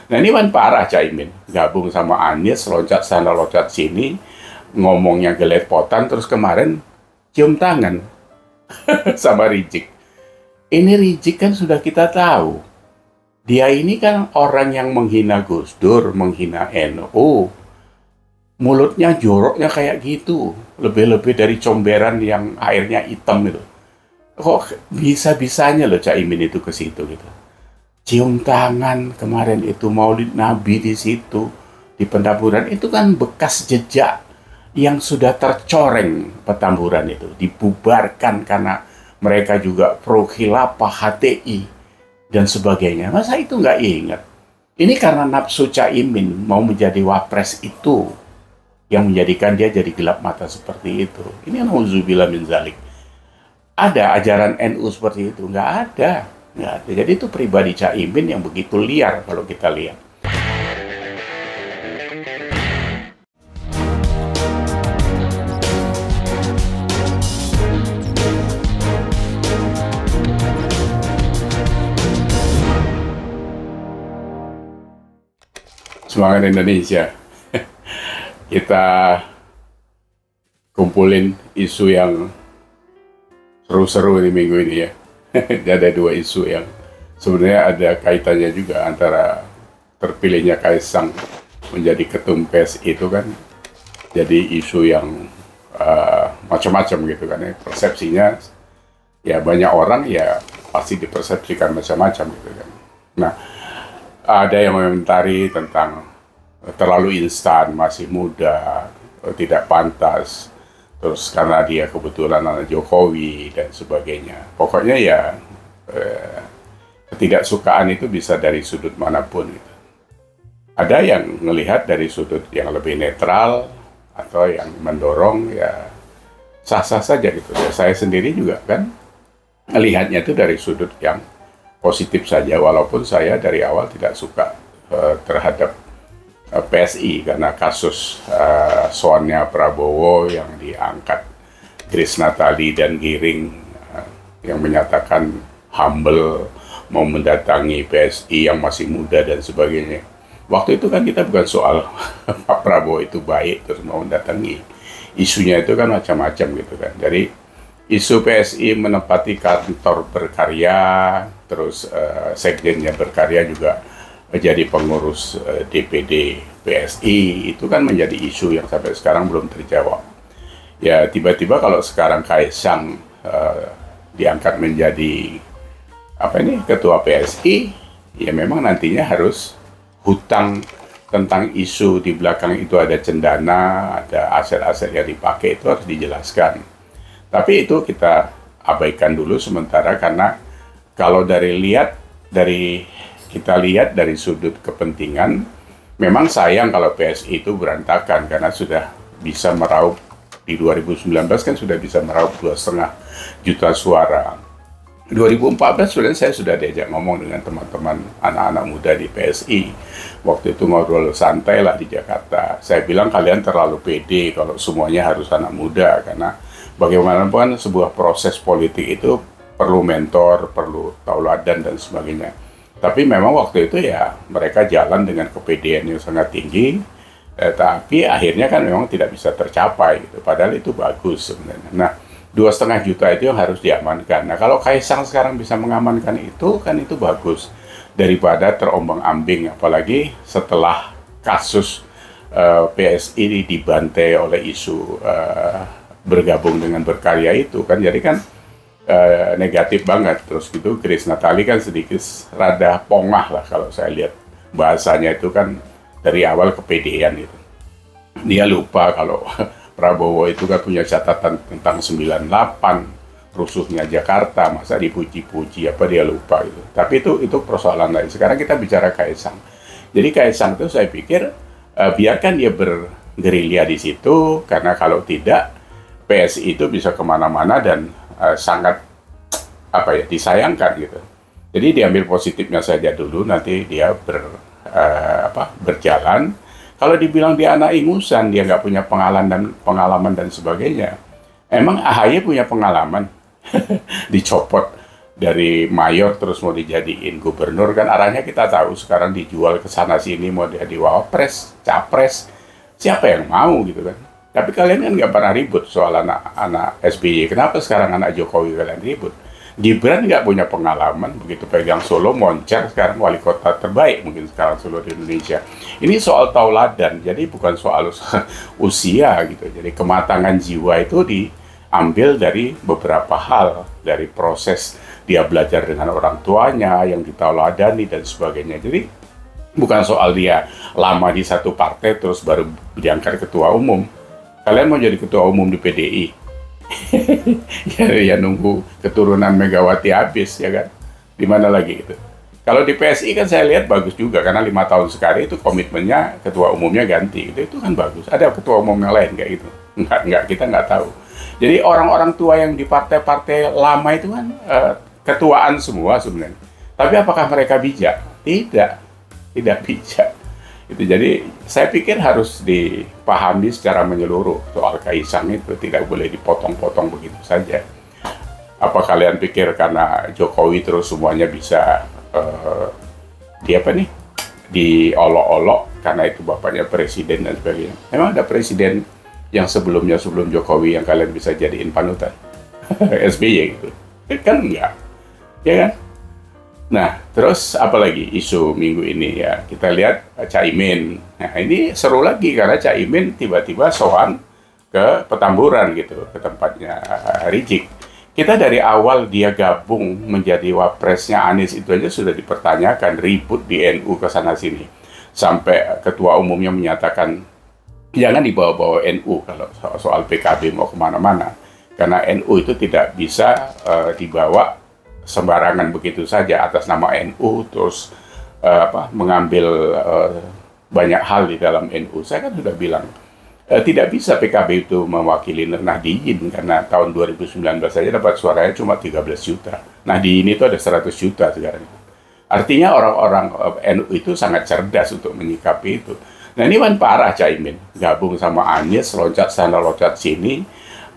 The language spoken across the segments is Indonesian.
Nah ini kan parah Caimin, gabung sama Anies, loncat sana loncat sini, ngomongnya gelepotan, terus kemarin cium tangan sama Rizik. Ini Rizik kan sudah kita tahu, dia ini kan orang yang menghina Gus Dur, menghina NU, mulutnya joroknya kayak gitu, lebih-lebih dari comberan yang airnya hitam itu. Kok bisa-bisanya loh Caimin itu ke situ gitu. Cium tangan kemarin itu Maulid Nabi di situ di Petamburan itu kan bekas jejak yang sudah tercoreng. Petamburan itu dibubarkan karena mereka juga pro khilafah HTI dan sebagainya. Masa itu nggak ingat? Ini karena nafsu Caimin mau menjadi wapres itu yang menjadikan dia jadi gelap mata seperti itu. Ini nauzubillah min zalik. Ada ajaran NU seperti itu? Nggak ada. Nggak ada. Jadi itu pribadi Caimin yang begitu liar kalau kita lihat. Semangat Indonesia. Kita kumpulin isu yang seru-seru di minggu ini ya. Ada dua isu yang sebenarnya ada kaitannya juga antara terpilihnya Kaisang menjadi ketum PSI itu kan jadi isu yang macam-macam gitu kan ya. Persepsinya ya banyak orang ya pasti dipersepsikan macam-macam gitu kan. Nah, ada yang mengomentari tentang terlalu instan, masih muda, tidak pantas, terus karena dia kebetulan anak Jokowi dan sebagainya. Pokoknya ya ketidaksukaan itu bisa dari sudut manapun gitu. Ada yang melihat dari sudut yang lebih netral atau yang mendorong ya sah-sah saja gitu. Ya, saya sendiri juga kan melihatnya itu dari sudut yang positif saja, walaupun saya dari awal tidak suka terhadap PSI karena kasus soalnya Prabowo yang diangkat Grace Natali dan Giring yang menyatakan humble mau mendatangi PSI yang masih muda dan sebagainya. Waktu itu kan kita bukan soal Pak Prabowo itu baik terus mau mendatangi. Isunya itu kan macam-macam gitu kan. Jadi isu PSI menempati kantor berkarya, terus sekjennya berkarya juga menjadi pengurus DPD PSI, itu kan menjadi isu yang sampai sekarang belum terjawab. Ya tiba-tiba kalau sekarang Kaisang diangkat menjadi ketua PSI, ya memang nantinya harus hutang tentang isu di belakang itu ada cendana, ada aset-aset yang dipakai itu harus dijelaskan. Tapi itu kita abaikan dulu sementara karena kalau kita lihat dari sudut kepentingan, memang sayang kalau PSI itu berantakan karena sudah bisa meraup di 2019 kan sudah bisa meraup 2,5 juta suara. 2014 sebenarnya saya sudah diajak ngomong dengan teman-teman anak-anak muda di PSI. Waktu itu ngobrol santai lah di Jakarta. Saya bilang kalian terlalu pede kalau semuanya harus anak muda karena bagaimanapun sebuah proses politik itu perlu mentor, perlu tauladan dan sebagainya. Tapi memang waktu itu ya mereka jalan dengan kepedean yang sangat tinggi, tapi akhirnya kan memang tidak bisa tercapai gitu. Padahal itu bagus sebenarnya. Nah, 2,5 juta itu yang harus diamankan. Nah, kalau Kaisang sekarang bisa mengamankan itu, kan itu bagus daripada terombang-ambing, apalagi setelah kasus PSI dibantai oleh isu bergabung dengan berkarya itu kan, jadi kan negatif banget. Terus gitu Grace Natali kan sedikit rada pongah lah kalau saya lihat bahasanya itu kan dari awal kepedean itu. Dia lupa kalau Prabowo itu kan punya catatan tentang 98 rusuhnya Jakarta, masa dipuji-puji apa dia lupa gitu. Tapi itu persoalan lain. Sekarang kita bicara Kaisang. Jadi Kaisang itu saya pikir biarkan dia bergerilya di situ karena kalau tidak PSI itu bisa kemana-mana dan sangat disayangkan gitu. Jadi diambil positifnya saja dulu, nanti dia berjalan. Kalau dibilang dia anak ingusan, dia nggak punya pengalaman dan sebagainya. Emang AHY punya pengalaman dicopot dari mayor terus mau dijadiin gubernur, kan arahnya kita tahu sekarang dijual ke sana sini, mau jadi wapres, capres, siapa yang mau gitu kan. Tapi kalian kan nggak pernah ribut soal anak-anak SBY. Kenapa sekarang anak Jokowi kalian ribut? Gibran nggak punya pengalaman, begitu pegang Solo, moncer, sekarang wali kota terbaik mungkin sekarang seluruh Indonesia. Ini soal tauladan, jadi bukan soal usia gitu. Jadi kematangan jiwa itu diambil dari beberapa hal, dari proses dia belajar dengan orang tuanya yang ditauladani dan sebagainya. Jadi bukan soal dia lama di satu partai terus baru diangkat ketua umum. Kalian mau jadi ketua umum di PDI? ya nunggu keturunan Megawati habis, ya kan? Di mana lagi itu? Kalau di PSI kan saya lihat bagus juga, karena 5 tahun sekali itu komitmennya ketua umumnya ganti, itu kan bagus. Ada ketua umum yang lain kayak gitu? Enggak, kita nggak tahu. Jadi orang-orang tua yang di partai-partai lama itu kan ketuaan semua sebenarnya. Tapi apakah mereka bijak? Tidak bijak. Itu jadi saya pikir harus dipahami secara menyeluruh soal Kaisang itu, tidak boleh dipotong-potong begitu saja. Apa kalian pikir karena Jokowi terus semuanya bisa diolok-olok karena itu bapaknya presiden dan sebagainya? Memang ada presiden yang sebelum Jokowi yang kalian bisa jadiin panutan? SBY gitu kan? Enggak, ya kan? Nah, terus apalagi isu minggu ini ya, kita lihat Caimin. Nah, ini seru lagi karena Caimin tiba-tiba soan ke Petamburan gitu, ke tempatnya Rizik. Kita dari awal dia gabung menjadi wapresnya Anies itu aja sudah dipertanyakan, ribut di NU ke sana sini. Sampai ketua umumnya menyatakan jangan dibawa-bawa NU kalau soal PKB mau kemana-mana. Karena NU itu tidak bisa dibawa sembarangan begitu saja atas nama NU, terus mengambil banyak hal di dalam NU. Saya kan sudah bilang, tidak bisa PKB itu mewakili Nahdliyin, karena tahun 2019 saja dapat suaranya cuma 13 juta. Nahdliyin itu ada 100 juta sekarang. Artinya orang-orang NU itu sangat cerdas untuk menyikapi itu. Nah ini kan parah Caimin, gabung sama Anies, loncat sana loncat sini,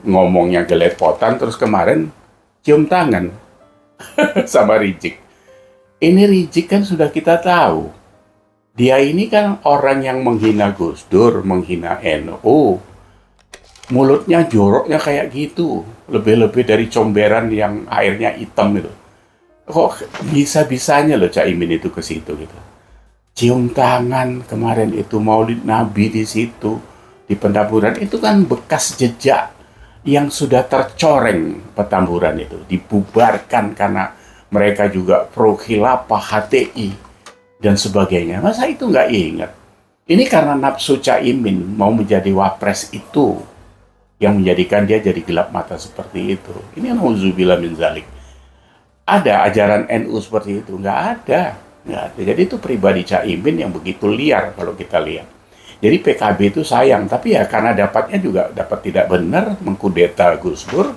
ngomongnya gelepotan, terus kemarin cium tangan sama Rizik. Ini Rizik kan sudah kita tahu, dia ini kan orang yang menghina Gus Dur, menghina NU, mulutnya joroknya kayak gitu, lebih-lebih dari comberan yang airnya hitam itu. Kok bisa-bisanya loh Caimin itu ke situ gitu. Cium tangan kemarin itu Maulid Nabi di situ, di Petamburan, itu kan bekas jejak yang sudah tercoreng. Petamburan itu dibubarkan karena mereka juga pro khilafah, HTI dan sebagainya. Masa itu nggak ingat? Ini karena nafsu Caimin mau menjadi wapres itu yang menjadikan dia jadi gelap mata seperti itu. Ini nauzubillah min zalik. Ada ajaran NU seperti itu? Nggak ada. Jadi itu pribadi Caimin yang begitu liar kalau kita lihat. Jadi PKB itu sayang, tapi ya karena dapatnya juga dapat tidak benar, mengkudeta Gus Dur.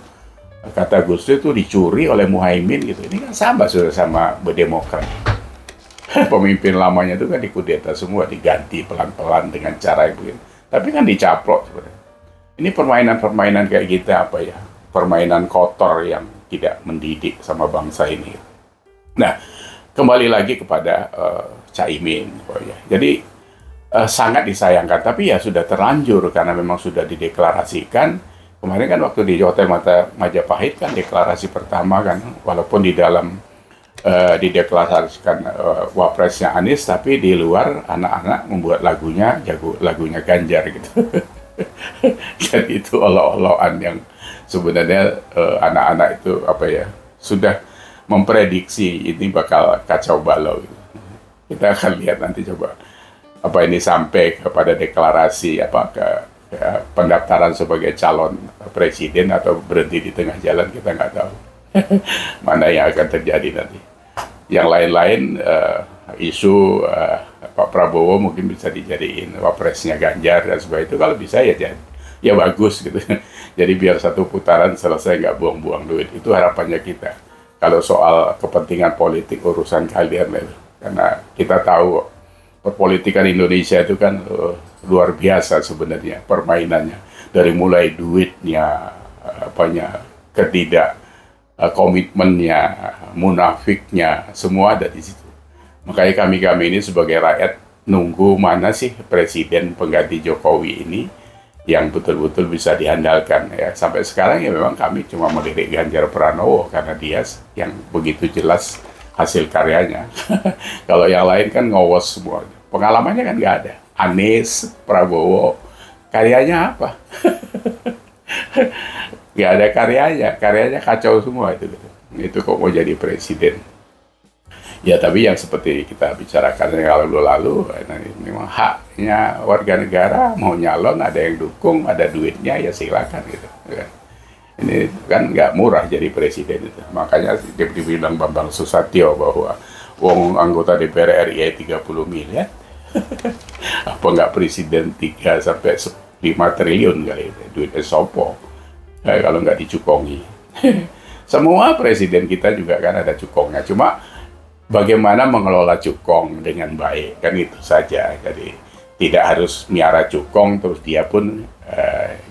Kata Gus Dur itu dicuri oleh Muhaimin gitu. Ini kan sama sudah sama Demokrat. Pemimpin lamanya itu kan dikudeta semua, diganti pelan-pelan dengan cara yang begini. Tapi kan dicaplok sebenarnya. Ini permainan-permainan kayak kita apa ya? Permainan kotor yang tidak mendidik sama bangsa ini. Nah, kembali lagi kepada Caimin. Jadi sangat disayangkan, tapi ya sudah terlanjur karena memang sudah dideklarasikan. Kemarin kan waktu di Hotel Majapahit kan deklarasi pertama kan, walaupun di dalam dideklarasikan wapresnya Anies, tapi di luar anak-anak membuat lagunya Ganjar gitu. Jadi itu olok-olokan yang sebenarnya anak-anak itu apa ya, sudah memprediksi ini bakal kacau balau gitu. Kita akan lihat nanti coba apa ini sampai kepada deklarasi ke pendaftaran sebagai calon presiden atau berhenti di tengah jalan, kita nggak tahu. Mana yang akan terjadi nanti. Yang lain-lain isu Pak Prabowo mungkin bisa dijadiin wapresnya Ganjar dan sebagainya, itu kalau bisa ya bagus gitu. Jadi biar satu putaran selesai, nggak buang-buang duit. Itu harapannya kita. Kalau soal kepentingan politik urusan kalian itu, karena kita tahu perpolitikan Indonesia itu kan luar biasa sebenarnya permainannya, dari mulai duitnya, komitmennya, munafiknya, semua ada di situ. Makanya kami ini sebagai rakyat nunggu mana sih presiden pengganti Jokowi ini yang betul-betul bisa diandalkan ya. Sampai sekarang ya memang kami cuma melirik Ganjar Pranowo karena dia yang begitu jelas hasil karyanya. Kalau yang lain kan ngowos semua. Pengalamannya kan nggak ada. Anies, Prabowo, karyanya apa? Nggak ada karyanya kacau semua itu. Gitu. Itu kok mau jadi presiden. Ya tapi yang seperti kita bicarakan yang lalu-lalu, memang haknya warga negara mau nyalon, ada yang dukung, ada duitnya ya silakan gitu. Ini kan nggak murah jadi presiden itu. Makanya dibilang Bambang Susatyo bahwa wong anggota DPR RI 30 miliar, apa nggak presiden 3 sampai 5 triliun kali itu, duitnya sopo kalau nggak dicukongi. Semua presiden kita juga kan ada cukongnya, cuma bagaimana mengelola cukong dengan baik, kan itu saja. Jadi tidak harus miara cukong terus dia pun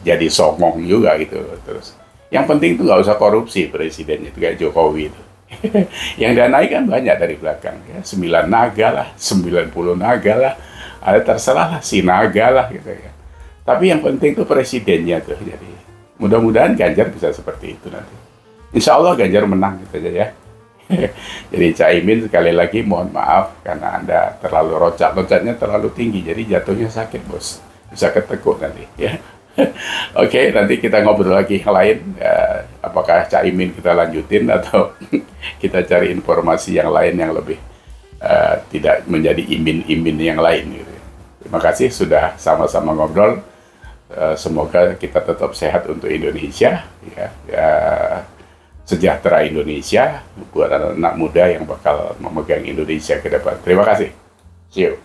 jadi songong juga gitu. Terus yang penting itu nggak usah korupsi presidennya, itu kayak Jokowi itu. Yang danai kan banyak dari belakang ya, 9 naga lah, 90 naga lah, ada terserah lah si naga lah gitu ya. Tapi yang penting itu presidennya tuh. Jadi mudah-mudahan Ganjar bisa seperti itu nanti. Insya Allah Ganjar menang gitu aja ya. Jadi Caimin sekali lagi mohon maaf karena Anda terlalu loncatnya terlalu tinggi, jadi jatuhnya sakit bos, bisa ketekuk nanti ya. Oke, nanti kita ngobrol lagi yang lain, apakah Caimin kita lanjutin atau kita cari informasi yang lain yang lebih tidak menjadi imin-imin yang lain gitu. Terima kasih sudah sama-sama ngobrol. Semoga kita tetap sehat untuk Indonesia ya. Sejahtera Indonesia buat anak-anak muda yang bakal memegang Indonesia ke depan. Terima kasih. See you.